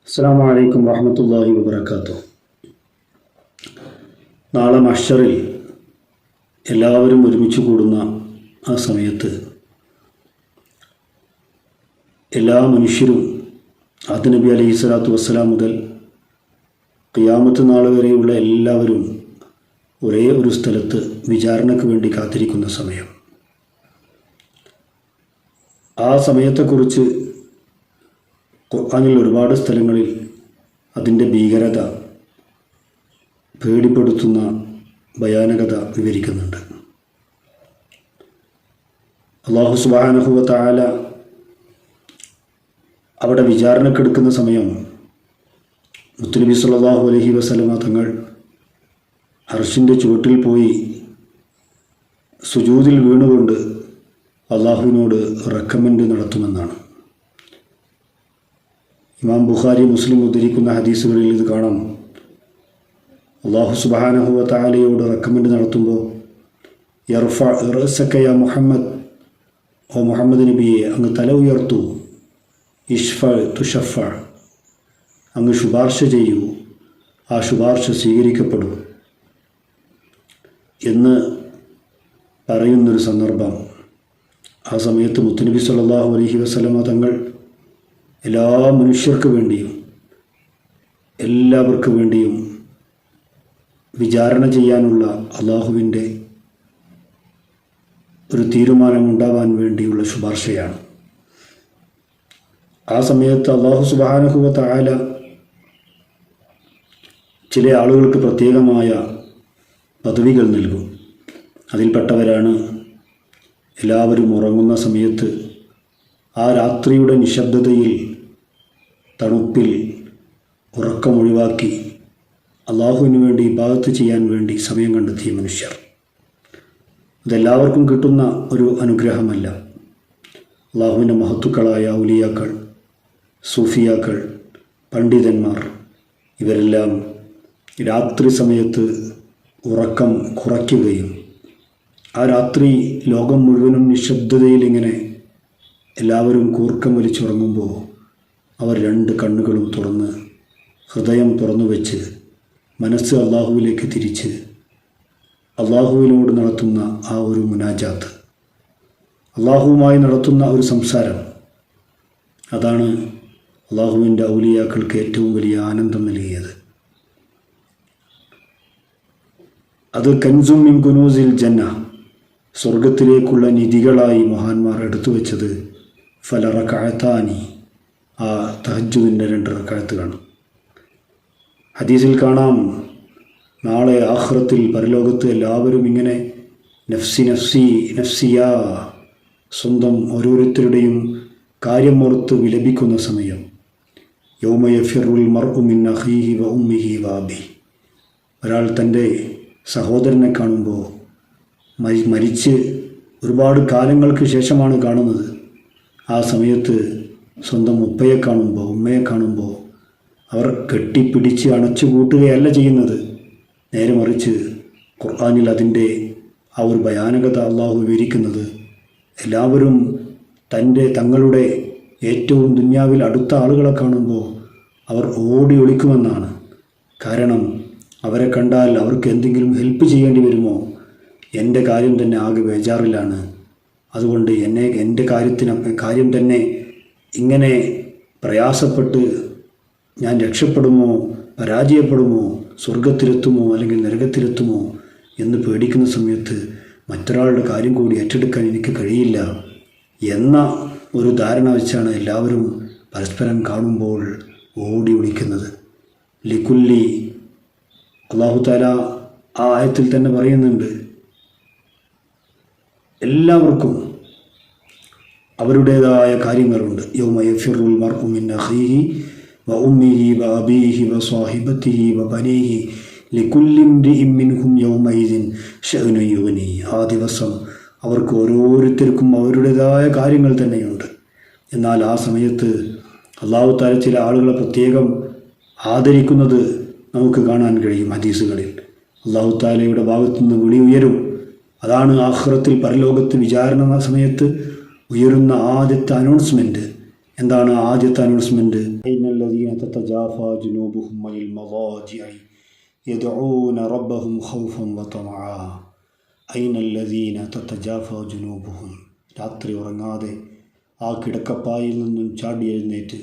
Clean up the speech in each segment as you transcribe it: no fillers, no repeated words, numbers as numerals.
അസ്സലാമു അലൈക്കും വറഹ്മത്തുള്ളാഹി വബറകാതുഹു. നാളെ മഹ്ശറിൽ എല്ലാവരും ഒരുമിച്ച് കൂടുന്ന ആ സമയത്ത് എല്ലാ മനുഷ്യരും ആദം നബി അലൈഹി സ്വലാത്തു വസ്സലാം മുതൽ ഖിയാമത്ത് നാൾ വരെയുള്ള എല്ലാവരും ഒരേ ഒരു സ്ഥലത്ത് വിചാരണയ്ക്ക് വേണ്ടി കാത്തിരിക്കുന്ന സമയം. ആ സമയത്തെക്കുറിച്ച് ഖുർആനിൽ ഒരുപാട് സ്ഥലങ്ങളിൽ അതിൻ്റെ ഭീകരത, പേടിപ്പെടുത്തുന്ന ഭയാനകത വിവരിക്കുന്നുണ്ട്. അല്ലാഹു സുബ്ഹാനഹു വ തആല അവിടെ വിചാരണക്കെടുക്കുന്ന സമയം മുത്തുനബി സല്ലല്ലാഹു അലൈഹി വസല്ലമ തങ്ങൾ അർശിൻ്റെ ചുവട്ടിൽ പോയി സുജൂദിൽ വീണുകൊണ്ട് അള്ളാഹുവിനോട് റെക്കമെൻഡ് നടത്തുമെന്നാണ്. ഇമാം ബുഖാരി, മുസ്ലിം ഉദ്ധരിക്കുന്ന ഹദീസുകളിൽ ഇത് കാണാം. അല്ലാഹു സുബ്ഹാനഹു വ തആലയോട് റെക്കമെൻഡ് നടത്തുമ്പോൾ യർഫ റഅസക യാ മുഹമ്മദ്, ഓ മുഹമ്മദ് നബിയെ അങ്ങ് തല ഉയർത്തു, ഇഷ്ഫ തുഷഫ, അങ്ങ് ശുപാർശ ചെയ്യൂ, ആ ശുപാർശ സ്വീകരിക്കപ്പെടൂ എന്ന് പറയുന്നൊരു സന്ദർഭം. ആ സമയത്ത് മുത്തുനബി സല്ലല്ലാഹു അലൈഹി വസല്ലമ തങ്ങൾ എല്ലാ മനുഷ്യർക്ക് വേണ്ടിയും എല്ലാവർക്കും വേണ്ടിയും വിചാരണ ചെയ്യാനുള്ള അള്ളാഹുവിൻ്റെ ഒരു തീരുമാനമുണ്ടാവാൻ വേണ്ടിയുള്ള ശുപാർശയാണ്. ആ സമയത്ത് അല്ലാഹു സുബ്ഹാനഹു വ തആല ചില ആളുകൾക്ക് പ്രത്യേകമായ പദവികൾ നൽകും. അതിൽപ്പെട്ടവരാണ് എല്ലാവരും ഉറങ്ങുന്ന സമയത്ത് ആ രാത്രിയുടെ നിശബ്ദതയിൽ, തണുപ്പിൽ ഉറക്കമൊഴിവാക്കി അള്ളാഹുവിന് വേണ്ടി ഇബാദത്ത് ചെയ്യാൻ വേണ്ടി സമയം കണ്ടെത്തിയ മനുഷ്യർ. അതെല്ലാവർക്കും കിട്ടുന്ന ഒരു അനുഗ്രഹമല്ല. അള്ളാഹുവിൻ്റെ മഹത്തുക്കളായ ഔലിയാക്കൾ, സൂഫിയാക്കൾ, പണ്ഡിതന്മാർ ഇവരെല്ലാം രാത്രി സമയത്ത് ഉറക്കം കുറയ്ക്കുകയും ആ രാത്രി ലോകം മുഴുവനും നിശബ്ദതയിൽ ഇങ്ങനെ എല്ലാവരും കൂർക്കം വലിച്ചുറങ്ങുമ്പോൾ അവർ രണ്ട് കണ്ണുകളും തുറന്ന്, ഹൃദയം തുറന്നു വെച്ച്, മനസ്സ് അള്ളാഹുവിലേക്ക് തിരിച്ച് അള്ളാഹുവിനോട് നടത്തുന്ന ആ ഒരു മുനാജാത്ത്, അള്ളാഹുവുമായി നടത്തുന്ന ഒരു സംസാരം, അതാണ് അള്ളാഹുവിൻ്റെ ഔലിയാക്കൾക്ക് ഏറ്റവും വലിയ ആനന്ദം നൽകിയത്. അത് കൻസും മിൻ കുനൂസിൽ ജന്ന, സ്വർഗത്തിലേക്കുള്ള നിധികളായി മഹാന്മാർ എടുത്തു വെച്ചത് ഫലറകഅതാനി, ആ തഹജ്ജുദിൻ്റെ 2 റക്അത്തുകളാണ്. ഹദീസിൽ കാണാം, നാളെ ആഖിറത്തിൽ പരലോകത്ത് എല്ലാവരും ഇങ്ങനെ നഫ്സി നഫ്സി നഫ്സിയാ, സ്വന്തം ഓരോരുത്തരുടെയും കാര്യം ഓർത്ത് വിലപിക്കുന്ന സമയം. യൗമ യഫിറുൽ മർഉ മിൻ അഖീഹി വ ഉമ്മിഹി വ അബീഹി, ഒരാൾ തൻ്റെ സഹോദരനെ കാണുമ്പോൾ മരിച്ച് ഒരുപാട് കാലങ്ങൾക്ക് ശേഷമാണ് കാണുന്നത്. ആ സമയത്ത് സ്വന്തം ഉപ്പയെ കാണുമ്പോൾ, ഉമ്മയെ കാണുമ്പോൾ അവർ കെട്ടിപ്പിടിച്ച് അണച്ചു കൂട്ടുകയല്ല ചെയ്യുന്നത്. നേരെ മറിച്ച് ഖുർആനിൽ അതിൻ്റെ ആ ഒരു ഭയാനകത അള്ളാഹു വിവരിക്കുന്നത് എല്ലാവരും തങ്ങളുടെ ഏറ്റവും ദുന്യാവിൽ അടുത്ത ആളുകളെ കാണുമ്പോൾ അവർ ഓടി ഒളിക്കുമെന്നാണ്. കാരണം അവരെ കണ്ടാൽ അവർക്ക് എന്തെങ്കിലും ഹെൽപ്പ് ചെയ്യേണ്ടി വരുമോ, എൻ്റെ കാര്യം തന്നെ ആകെ ബേജാറിലാണ്, അതുകൊണ്ട് എൻ്റെ കാര്യം തന്നെ ഇങ്ങനെ പ്രയാസപ്പെട്ട് ഞാൻ രക്ഷപ്പെടുമോ, പരാജയപ്പെടുമോ, സ്വർഗത്തിലെത്തുമോ അല്ലെങ്കിൽ നരകത്തിലെത്തുമോ എന്ന് പേടിക്കുന്ന സമയത്ത് മറ്റൊരാളുടെ കാര്യം കൂടി ഏറ്റെടുക്കാൻ എനിക്ക് കഴിയില്ല എന്ന ഒരു ധാരണ വെച്ചാണ് എല്ലാവരും പരസ്പരം കാണുമ്പോൾ ഓടി ഒളിക്കുന്നത്. ലിക്കുല്ലി, അല്ലാഹു തആല ആ ആയത്തിൽ തന്നെ പറയുന്നുണ്ട്, എല്ലാവർക്കും അവരുടേതായ കാര്യങ്ങളുണ്ട്. യൗമ യഫിറുൽ മർഉ മിൻ അഖീഹി വ ഉമ്മിഹി വ അബീഹി വ സാഹിബതിഹി വ ബനീഹി ലികുല്ലി ഇംറിഇൻ മിൻഹും യൗമഇദിൻ ശഅ്നുൻ യുഗ്നി. ആ ദിവസം അവർക്ക് ഓരോരുത്തർക്കും അവരുടേതായ കാര്യങ്ങൾ തന്നെയുണ്ട്. എന്നാൽ ആ സമയത്ത് അല്ലാഹു തആല ചില ആളുകളെ പ്രത്യേകം ആദരിക്കുന്നത് നമുക്ക് കാണാൻ കഴിയും. ഹദീസുകളിൽ അല്ലാഹു തആലയുടെ ഭാഗത്തുനിന്ന് വിളി ഉയരും. അതാണ് ആഖിറത്തിൽ പരലോകത്ത് വിചാരണ സമയത്ത് ഉയരുന്ന ആദ്യത്തെ അനൗൺസ്മെൻറ്റ്. എന്താണ് ആദ്യത്തെ അനൗൺസ്മെൻറ്റ്? ഇന്നല്ലദീന തതജാഫാ ജുനൂബുഹും അനിൽ മളാജിഇ യദ്ഊന റബ്ബഹും ഖൗഫൻ വതമഅ. ഐനല്ലദീന തതജാഫാ ജുനൂബുഹും. രാത്രി ഉറങ്ങാതെ ആ കിടക്കപ്പായിൽ നിന്നും ചാടി എഴുന്നേറ്റ്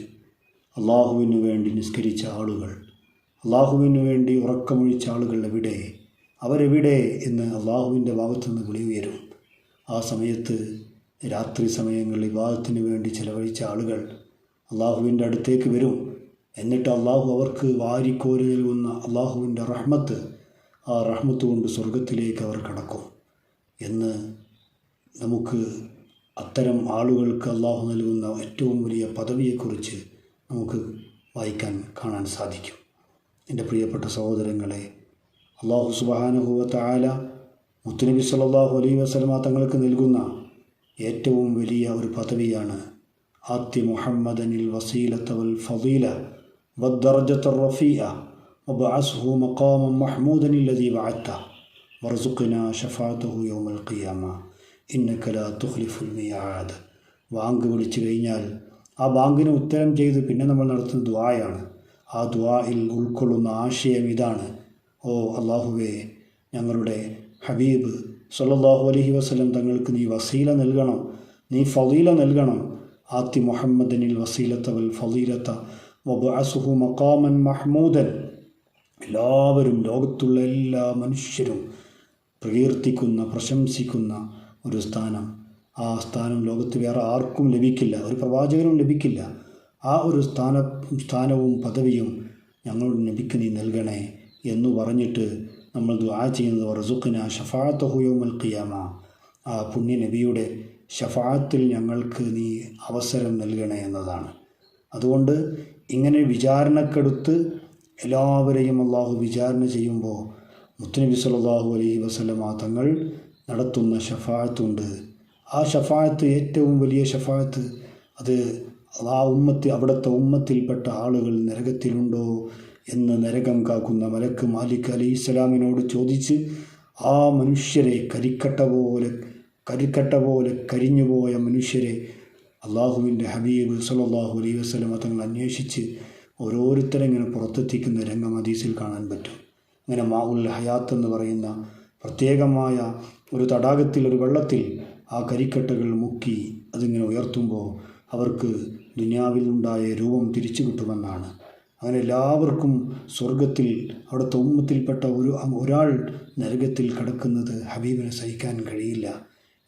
അള്ളാഹുവിനു വേണ്ടി നിസ്കരിച്ച ആളുകൾ, അള്ളാഹുവിനു വേണ്ടി ഉറക്കമൊഴിച്ച ആളുകൾ എവിടെ, അവരെവിടെ എന്ന് അള്ളാഹുവിൻ്റെ ഭാഗത്തുനിന്ന് വിളി ഉയരും. ആ സമയത്ത് രാത്രി സമയങ്ങളിൽ ഇബാദത്തിന് വേണ്ടി ചെലവഴിച്ച ആളുകൾ അള്ളാഹുവിൻ്റെ അടുത്തേക്ക് വരും. എന്നിട്ട് അള്ളാഹു അവർക്ക് വാരിക്കോരി നൽകുന്ന അള്ളാഹുവിൻ്റെ റഹ്മത്ത്, ആ റഹ്മത്ത് കൊണ്ട് സ്വർഗത്തിലേക്ക് അവർ കടക്കും എന്ന് നമുക്ക് അത്തരം ആളുകൾക്ക് അള്ളാഹു നൽകുന്ന ഏറ്റവും വലിയ പദവിയെക്കുറിച്ച് നമുക്ക് കാണാൻ സാധിക്കും. എൻ്റെ പ്രിയപ്പെട്ട സഹോദരങ്ങളെ, അള്ളാഹു സുബ്ഹാനഹു വ തആല മുത്തുനബി സല്ലല്ലാഹു അലൈഹി വസല്ലമ തങ്ങൾക്ക് നൽകുന്ന ഏറ്റവും വലിയ ഒരു പദവിയാണ് ആത്തി മുഹമ്മദനിൽ വസീലത വൽ ഫളീല വദ്ദറജത റഫീഅ വബഅസ്ഹു മഖാമൻ മഹ്മൂദൻ അല്ലദീ വഅദ്ത വർസുഖ്നാ ശഫാഅതഹു യൗമൽ ഖിയാമ ഇന്നക ലാ തുഖ്ലിഫുൽ മിആദ്. ബാങ്ക് വിളിച്ചു കഴിഞ്ഞാൽ ആ ബാങ്കിന് ഉത്തരം ചെയ്ത് പിന്നെ നമ്മൾ നടത്തുന്ന ദുആയാണ്. ആ ദുആയിൽ ഉൾക്കൊള്ളുന്ന ആശയം ഇതാണ്: ഓ അള്ളാഹുവേ, ഞങ്ങളുടെ ഹബീബ് സല്ലല്ലാഹു അലൈഹി വസല്ലം തങ്ങൾക്ക് നീ വസീല നൽകണം, നീ ഫളീല നൽകണം. ആത്തി മുഹമ്മദനിൽ വസീലത വൽ ഫളീലത വബഅസ്ഹു മഖാമൻ മഹ്മൂദൻ. എല്ലാവരും, ലോകത്തുള്ള എല്ലാ മനുഷ്യരും പ്രകീർത്തിക്കുന്ന, പ്രശംസിക്കുന്ന ഒരു സ്ഥാനം. ആ സ്ഥാനം ലോകത്ത് വേറെ ആർക്കും ലഭിക്കില്ല, ഒരു പ്രവാചകനും ലഭിക്കില്ല. ആ ഒരു സ്ഥാനവും പദവിയും ഞങ്ങളുടെ നബിക്ക് നീ നൽകണേ എന്ന് പറഞ്ഞിട്ട് നമ്മൾ ദുആ ചെയ്യുന്നത് വർസുഖ്നാ ശഫാഅതഹു യൗമൽ ഖിയാമ. ആ പുണ്യ നബിയുടെ ശഫാഅത്തിൽ ഞങ്ങൾക്ക് നീ അവസരം നൽകണേ എന്നതാണ്. അതുകൊണ്ട് ഇങ്ങനെ വിചാരണക്കെടുത്ത് എല്ലാവരെയും അള്ളാഹു വിചാരണ ചെയ്യുമ്പോൾ മുത്തുനബി സല്ലല്ലാഹു അലൈഹി വസല്ലമ തങ്ങൾ നടത്തുന്ന ശഫാഅത്തുണ്ട്. ആ ശഫാഅത്ത് ഏറ്റവും വലിയ ശഫാഅത്ത്. അത് ആ അവിടുത്തെ ഉമ്മത്തിൽപ്പെട്ട ആളുകൾ നരകത്തിലുണ്ടോ എന്ന് നരകം കാക്കുന്ന മലക്ക് മാലിക് അലൈഹിസ്സലാമിനോട് ചോദിച്ച് ആ മനുഷ്യരെ കരിക്കട്ട പോലെ കരിഞ്ഞുപോയ മനുഷ്യരെ അള്ളാഹുവിൻ്റെ ഹബീബ് സല്ലല്ലാഹു അലൈഹി വസല്ലമ തങ്ങൾ അന്വേഷിച്ച് ഓരോരുത്തരെ ഇങ്ങനെ പുറത്തെത്തിക്കുന്ന രംഗം ഹദീസിൽ കാണാൻ പറ്റും. അങ്ങനെ മാഉൽ ഹയാത്ത് എന്ന് പറയുന്ന പ്രത്യേകമായ ഒരു തടാകത്തിൽ, ഒരു വെള്ളത്തിൽ ആ കരിക്കട്ടകൾ മുക്കി അതിങ്ങനെ ഉയർത്തുമ്പോൾ അവർക്ക് ദുനിയാവിൽ ഉണ്ടായ രൂപം തിരിച്ചു കിട്ടുമെന്നാണ്. അങ്ങനെ എല്ലാവർക്കും സ്വർഗത്തിൽ അവിടുത്തെ ഉമ്മത്തിൽപ്പെട്ട ഒരാൾ നരകത്തിൽ കിടക്കുന്നത് ഹബീബിനെ സഹിക്കാൻ കഴിയില്ല.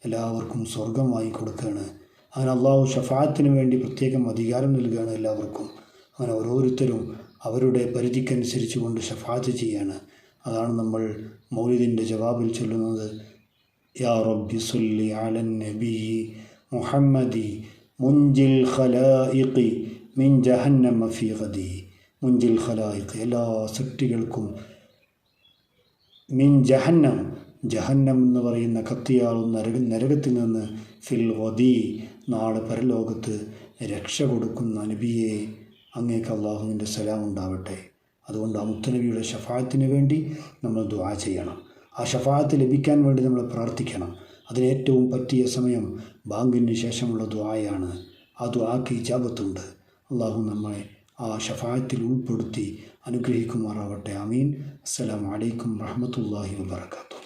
എല്ലാവർക്കും സ്വർഗം വാങ്ങിക്കൊടുക്കുകയാണ്. അങ്ങനെ അള്ളാഹു ഷഫാഅത്തിന് വേണ്ടി പ്രത്യേകം അധികാരം നൽകുകയാണ് എല്ലാവർക്കും. അങ്ങനെ ഓരോരുത്തരും അവരുടെ പരിധിക്കനുസരിച്ച് കൊണ്ട് ഷഫാഅത്ത് ചെയ്യാണ്. അതാണ് നമ്മൾ മൗലിദിൻ്റെ ജവാബിൽ ചൊല്ലുന്നത്: യാ റബ്ബി സ്വല്ലി അലൻ നബി മുഹമ്മദി മുൻജിൽ ഖലായിഖി മിൻ ജഹന്നമ ഫീ ഗദി. മുൻജിൽ ഖലായിഖ്, എല്ലാ സൃഷ്ടികൾക്കും, മിൻ ജഹന്നം, ജഹന്നം എന്ന് പറയുന്ന കത്തിയാളുന്ന നരകത്തിൽ നിന്ന്, ഫിൽ ഗദി, നാളെ പരലോകത്ത് രക്ഷ കൊടുക്കുന്ന നബിയെ അങ്ങേക്ക് അള്ളാഹുവിൻ്റെ സലാം ഉണ്ടാവട്ടെ. അതുകൊണ്ട് ആ മുത്തുനബിയുടെ ഷഫാഅത്തിന് വേണ്ടി നമ്മൾ ദുആ ചെയ്യണം. ആ ഷഫാഅത്ത് ലഭിക്കാൻ വേണ്ടി നമ്മൾ പ്രാർത്ഥിക്കണം. അതിനേറ്റവും പറ്റിയ സമയം ബാങ്കിന് ശേഷമുള്ള ദുആയാണ്. ആ ദുആക്ക് ഇജാബത്തുണ്ട്. അള്ളാഹു നമ്മളെ ആ ഷഫാഅത്തിൽ ഉൾപ്പെടുത്തി അനുഗ്രഹിക്കുമാറാവട്ടെ. ആമീൻ. അസ്സലാമു അലൈക്കും വറഹ്മത്തുള്ളാഹി വബറകാതുഹു.